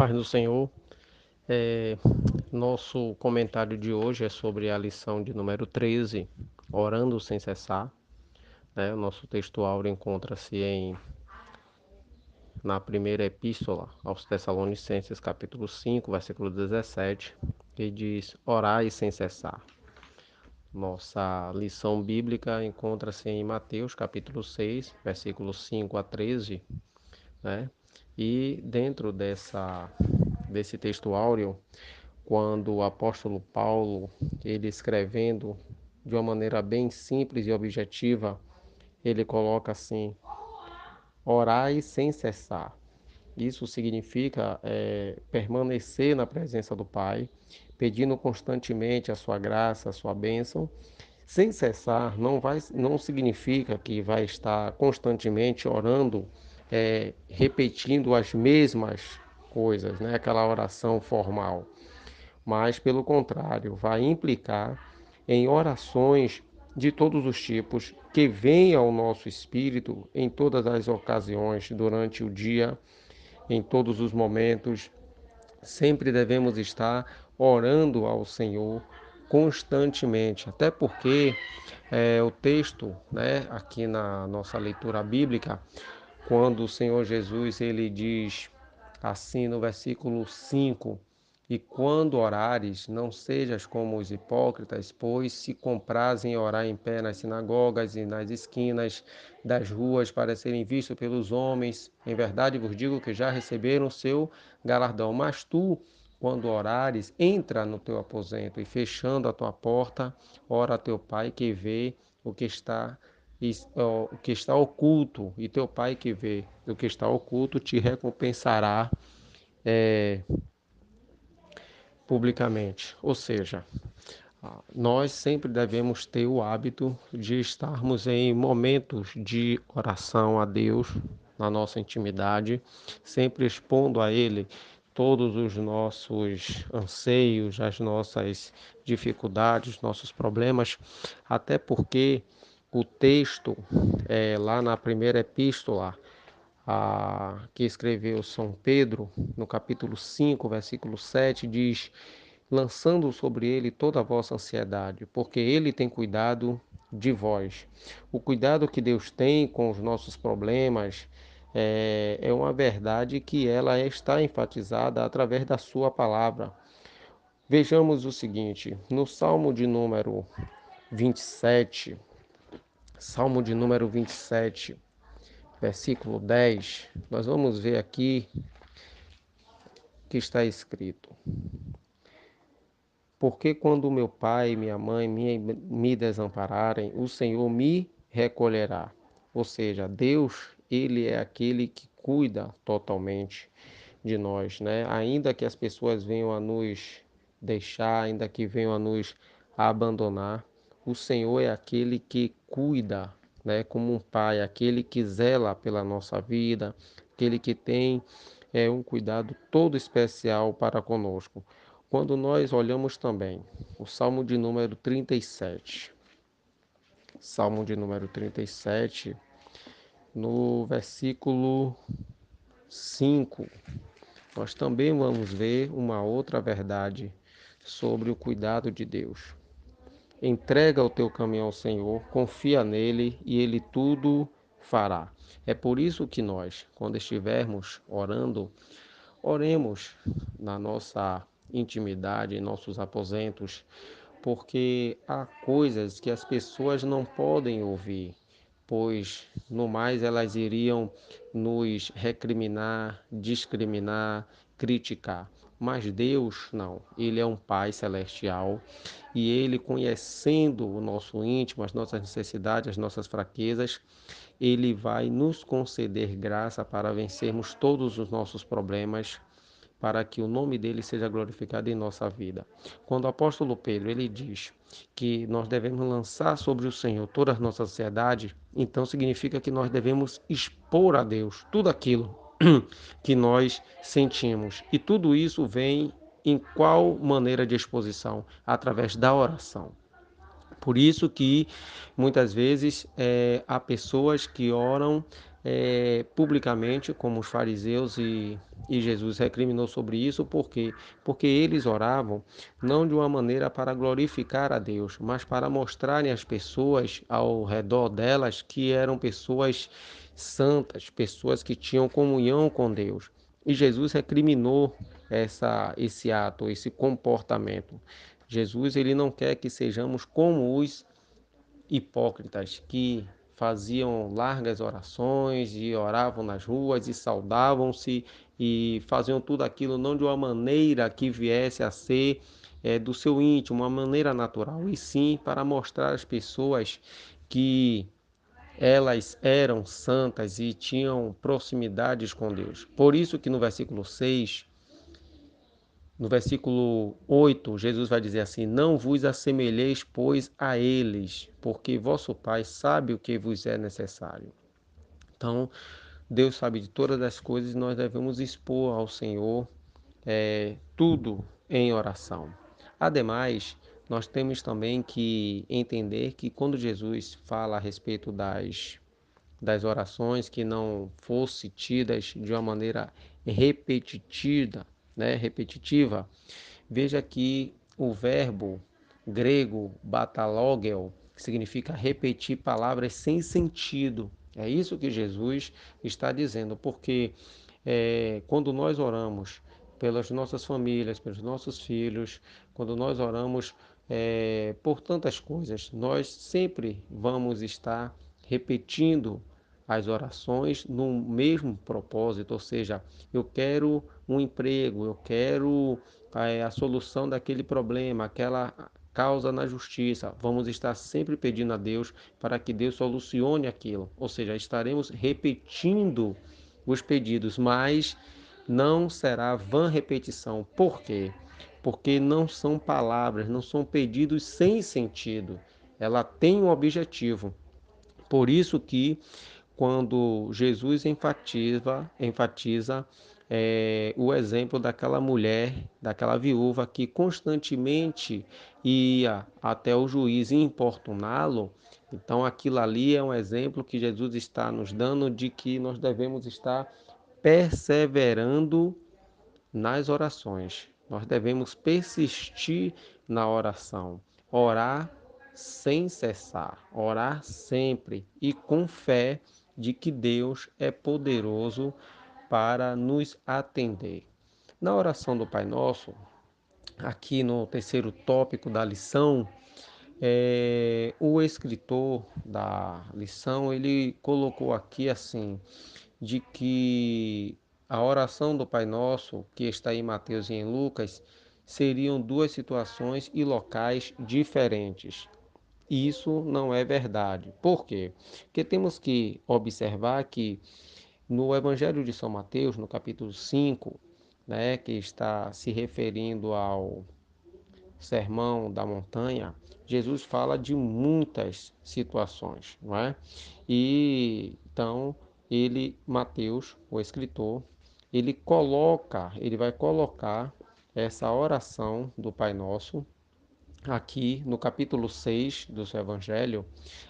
Paz do Senhor. É, Nosso comentário de hoje é sobre a lição de número 13, Orando sem cessar. O nosso texto áureo encontra-se na primeira epístola aos Tessalonicenses, capítulo 5, versículo 17, que diz: Orai sem cessar. Nossa lição bíblica encontra-se em Mateus, capítulo 6, versículos 5 a 13, né? E dentro desse texto áureo, quando o apóstolo Paulo, ele escrevendo de uma maneira bem simples e objetiva, ele coloca assim: orai sem cessar. Isso significa permanecer na presença do Pai, pedindo constantemente a sua graça, a sua bênção. Sem cessar não significa que vai estar constantemente orando, repetindo as mesmas coisas, né? Aquela oração formal, mas pelo contrário, vai implicar em orações de todos os tipos que venham ao nosso espírito em todas as ocasiões, durante o dia, em todos os momentos. Sempre devemos estar orando ao Senhor constantemente, até porque o texto, né, aqui na nossa leitura bíblica, quando o Senhor Jesus ele diz assim no versículo 5: E quando orares, não sejas como os hipócritas, pois se comprazem em orar em pé nas sinagogas e nas esquinas das ruas para serem vistos pelos homens. Em verdade vos digo que já receberam o seu galardão. Mas tu, quando orares, entra no teu aposento e, fechando a tua porta, ora a teu Pai que vê o que está oculto, e teu Pai que vê o que está oculto te recompensará publicamente. Ou seja, nós sempre devemos ter o hábito de estarmos em momentos de oração a Deus, na nossa intimidade, sempre expondo a Ele todos os nossos anseios, as nossas dificuldades, nossos problemas, até porque o texto, lá na primeira epístola, que escreveu São Pedro, no capítulo 5, versículo 7, diz: lançando sobre ele toda a vossa ansiedade, porque ele tem cuidado de vós. O cuidado que Deus tem com os nossos problemas é uma verdade que ela está enfatizada através da sua palavra. Vejamos o seguinte, no Salmo de número 27, Salmo de número 27, versículo 10, nós vamos ver aqui que está escrito: Porque quando meu pai e minha mãe me desampararem, o Senhor me recolherá. Ou seja, Deus, ele é aquele que cuida totalmente de nós, né? Ainda que as pessoas venham a nos deixar, ainda que venham a nos abandonar, o Senhor é aquele que cuida, né? Como um pai, aquele que zela pela nossa vida, aquele que tem um cuidado todo especial para conosco. Quando nós olhamos também o Salmo de número 37, Salmo de número 37, no versículo 5, nós também vamos ver uma outra verdade sobre o cuidado de Deus. Entrega o teu caminho ao Senhor, confia nele e ele tudo fará. É por isso que nós, quando estivermos orando, oremos na nossa intimidade, em nossos aposentos, porque há coisas que as pessoas não podem ouvir, pois no mais elas iriam nos recriminar, discriminar, criticar. Mas Deus não, Ele é um Pai celestial e Ele, conhecendo o nosso íntimo, as nossas necessidades, as nossas fraquezas, Ele vai nos conceder graça para vencermos todos os nossos problemas, para que o nome dele seja glorificado em nossa vida. Quando o apóstolo Pedro ele diz que nós devemos lançar sobre o Senhor toda a nossa ansiedade, então significa que nós devemos expor a Deus tudo aquilo que nós sentimos. E tudo isso vem em qual maneira de exposição? Através da oração. Por isso que muitas vezes há pessoas que oram publicamente, como os fariseus, e Jesus recriminou sobre isso, porque eles oravam não de uma maneira para glorificar a Deus, mas para mostrarem às pessoas ao redor delas que eram pessoas santas, pessoas que tinham comunhão com Deus. E Jesus recriminou esse ato, esse comportamento. Jesus, ele não quer que sejamos como os hipócritas que faziam largas orações e oravam nas ruas e saudavam-se e faziam tudo aquilo não de uma maneira que viesse a ser do seu íntimo, uma maneira natural, e sim para mostrar às pessoas que elas eram santas e tinham proximidades com Deus. Por isso que no versículo 6, no versículo 8, Jesus vai dizer assim: não vos assemelheis, pois, a eles, porque vosso Pai sabe o que vos é necessário. Então, Deus sabe de todas as coisas e nós devemos expor ao Senhor tudo em oração. Ademais, nós temos também que entender que quando Jesus fala a respeito das orações que não fossem tidas de uma maneira repetitiva, repetitiva, veja que o verbo grego batalogel, que significa repetir palavras sem sentido, é isso que Jesus está dizendo, porque quando nós oramos pelas nossas famílias, pelos nossos filhos, quando nós oramos por tantas coisas, nós sempre vamos estar repetindo as orações no mesmo propósito, ou seja, eu quero um emprego, eu quero a solução daquele problema, aquela causa na justiça. Vamos estar sempre pedindo a Deus para que Deus solucione aquilo, ou seja, estaremos repetindo os pedidos, mas não será vã repetição. Por quê? Porque não são palavras, não são pedidos sem sentido. Ela tem um objetivo. Por isso que quando Jesus enfatiza o exemplo daquela mulher, daquela viúva que constantemente ia até o juiz importuná-lo, então aquilo ali é um exemplo que Jesus está nos dando de que nós devemos estar perseverando nas orações. Nós devemos persistir na oração, orar sem cessar, orar sempre e com fé de que Deus é poderoso para nos atender. Na oração do Pai Nosso, aqui no terceiro tópico da lição, o escritor da lição ele colocou aqui assim de que a oração do Pai Nosso, que está em Mateus e em Lucas, seriam duas situações e locais diferentes. Isso não é verdade. Por quê? Porque temos que observar que no Evangelho de São Mateus, no capítulo 5, que está se referindo ao Sermão da Montanha, Jesus fala de muitas situações, não é? E então Mateus, o escritor, ele vai colocar essa oração do Pai Nosso aqui no capítulo 6 do seu Evangelho,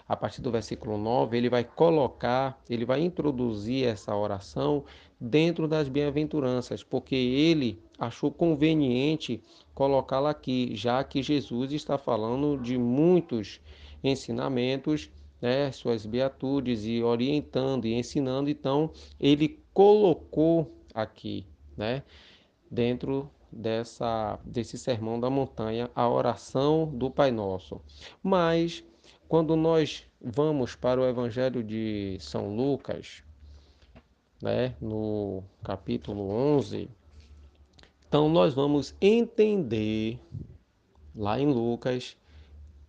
a partir do versículo 9, ele vai introduzir essa oração dentro das bem-aventuranças, porque ele achou conveniente colocá-la aqui, já que Jesus está falando de muitos ensinamentos, suas beatitudes e orientando e ensinando, então ele colocou aqui, dentro desse sermão da montanha, a oração do Pai Nosso. Mas, quando nós vamos para o Evangelho de São Lucas, no capítulo 11, então nós vamos entender, lá em Lucas,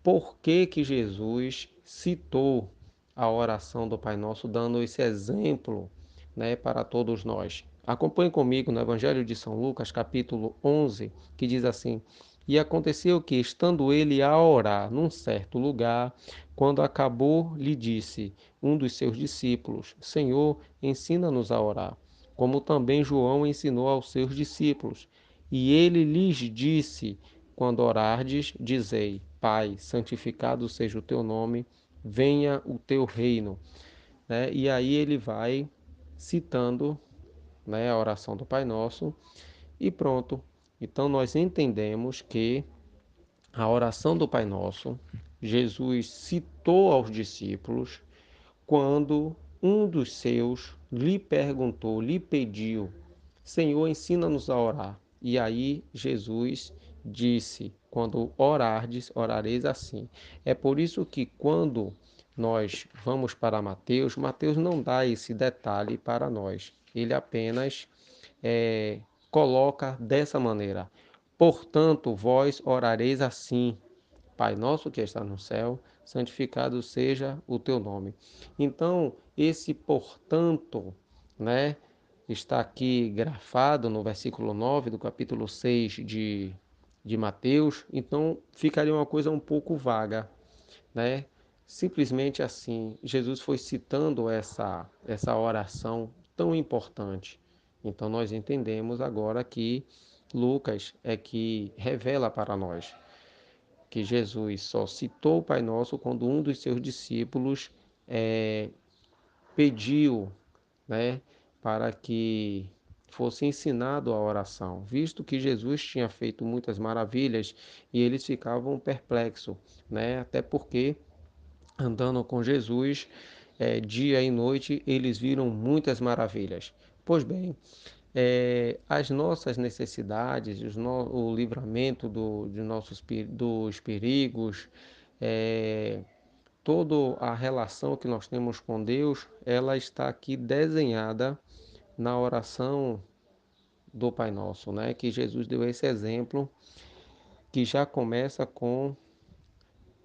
por que que Jesus citou a oração do Pai Nosso, dando esse exemplo, para todos nós. Acompanhe comigo no Evangelho de São Lucas, capítulo 11, que diz assim: E aconteceu que, estando ele a orar num certo lugar, quando acabou, lhe disse um dos seus discípulos: Senhor, ensina-nos a orar, como também João ensinou aos seus discípulos. E ele lhes disse: Quando orardes, dizei: Pai, santificado seja o teu nome, venha o teu reino. né? E aí ele vai citando, né, a oração do Pai Nosso e pronto. Então nós entendemos que a oração do Pai Nosso, Jesus citou aos discípulos quando um dos seus lhe perguntou, lhe pediu: Senhor, ensina-nos a orar. E aí Jesus disse: quando orardes, orareis assim. É por isso que quando nós vamos para Mateus, Mateus não dá esse detalhe para nós. Ele apenas é, coloca dessa maneira: portanto, vós orareis assim. Pai nosso que está no céu, santificado seja o teu nome. Então, esse portanto, né, está aqui grafado no versículo 9 do capítulo 6 de Mateus, então ficaria uma coisa um pouco vaga, né? Simplesmente assim, Jesus foi citando essa oração tão importante. Então nós entendemos agora que Lucas é que revela para nós que Jesus só citou o Pai Nosso quando um dos seus discípulos pediu, né, para que fosse ensinado a oração, visto que Jesus tinha feito muitas maravilhas e eles ficavam perplexos, né, até porque andando com Jesus dia e noite eles viram muitas maravilhas. Pois bem, as nossas necessidades, o livramento de dos perigos, é, toda a relação que nós temos com Deus, ela está aqui desenhada na oração do Pai Nosso, né? Que Jesus deu esse exemplo, que já começa com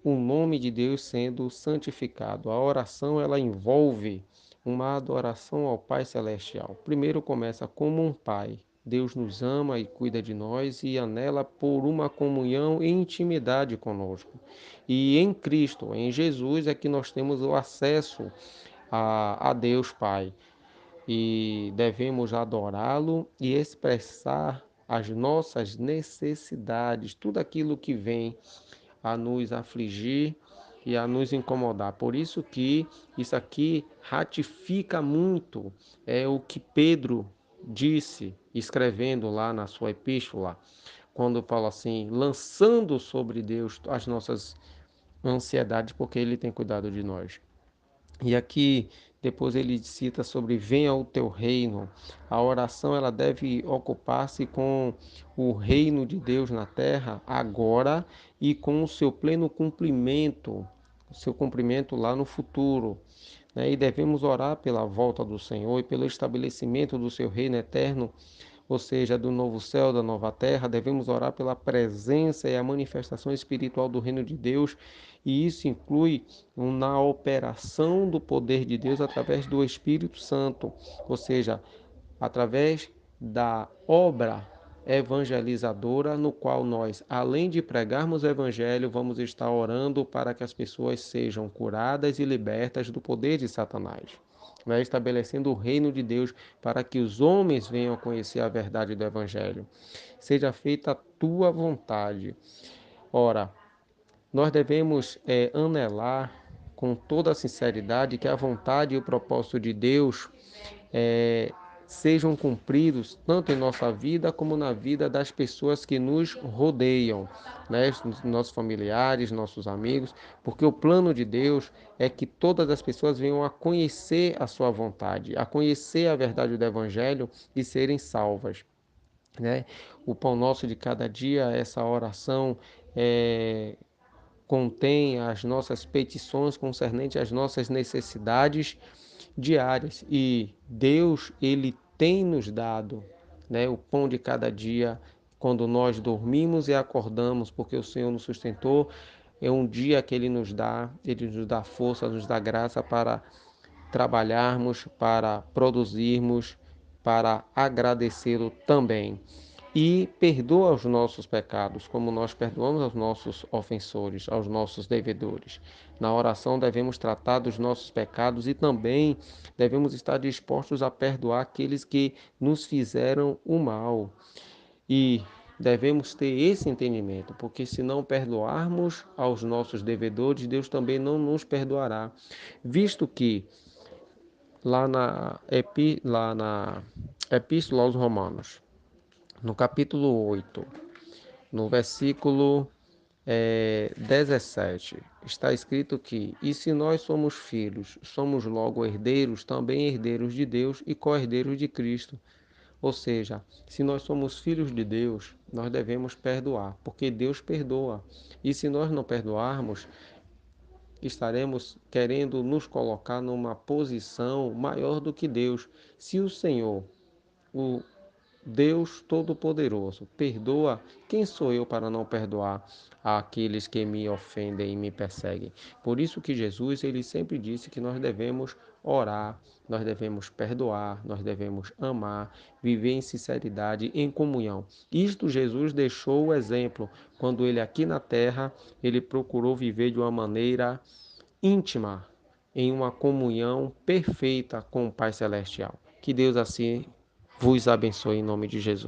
o nome de Deus sendo santificado. A oração ela envolve uma adoração ao Pai Celestial. Primeiro começa como um pai. Deus nos ama e cuida de nós e anela por uma comunhão e intimidade conosco. E em Cristo, em Jesus, é que nós temos o acesso a Deus Pai. E devemos adorá-lo e expressar as nossas necessidades, tudo aquilo que vem a nos afligir e a nos incomodar. Por isso que isso aqui ratifica muito o que Pedro disse, escrevendo lá na sua epístola, quando fala assim, lançando sobre Deus as nossas ansiedades, porque Ele tem cuidado de nós. E aqui depois ele cita sobre venha o teu reino. A oração ela deve ocupar-se com o reino de Deus na terra agora e com o seu pleno cumprimento, o seu cumprimento lá no futuro. E devemos orar pela volta do Senhor e pelo estabelecimento do seu reino eterno, ou seja, do novo céu, da nova terra. Devemos orar pela presença e a manifestação espiritual do reino de Deus, e isso inclui na operação do poder de Deus através do Espírito Santo, ou seja, através da obra evangelizadora, no qual nós, além de pregarmos o evangelho, vamos estar orando para que as pessoas sejam curadas e libertas do poder de Satanás, né? Estabelecendo o reino de Deus para que os homens venham conhecer a verdade do evangelho. Seja feita a tua vontade. Ora, nós devemos anelar com toda a sinceridade que a vontade e o propósito de Deus é, sejam cumpridos tanto em nossa vida como na vida das pessoas que nos rodeiam, né? Nossos familiares, nossos amigos, porque o plano de Deus é que todas as pessoas venham a conhecer a sua vontade, a conhecer a verdade do Evangelho e serem salvas, né? O pão nosso de cada dia, essa oração contém as nossas petições concernentes às nossas necessidades diárias, e Deus ele tem nos dado, né, o pão de cada dia quando nós dormimos e acordamos, porque o Senhor nos sustentou. É um dia que ele nos dá força, nos dá graça para trabalharmos, para produzirmos, para agradecê-lo também. E perdoa os nossos pecados, como nós perdoamos aos nossos ofensores, aos nossos devedores. Na oração devemos tratar dos nossos pecados e também devemos estar dispostos a perdoar aqueles que nos fizeram o mal. E devemos ter esse entendimento, porque se não perdoarmos aos nossos devedores, Deus também não nos perdoará, visto que lá na Epístola aos Romanos, no capítulo 8, no versículo 17, está escrito que: e se nós somos filhos, somos logo herdeiros, também herdeiros de Deus e co-herdeiros de Cristo. Ou seja, se nós somos filhos de Deus, nós devemos perdoar, porque Deus perdoa. E se nós não perdoarmos, estaremos querendo nos colocar numa posição maior do que Deus. Se o Senhor, o Deus Todo-Poderoso, perdoa, quem sou eu para não perdoar aqueles que me ofendem e me perseguem? Por isso que Jesus, ele sempre disse que nós devemos orar, nós devemos perdoar, nós devemos amar, viver em sinceridade, em comunhão. Isto Jesus deixou o exemplo quando ele aqui na terra, ele procurou viver de uma maneira íntima, em uma comunhão perfeita com o Pai Celestial. Que Deus assim vos abençoe em nome de Jesus.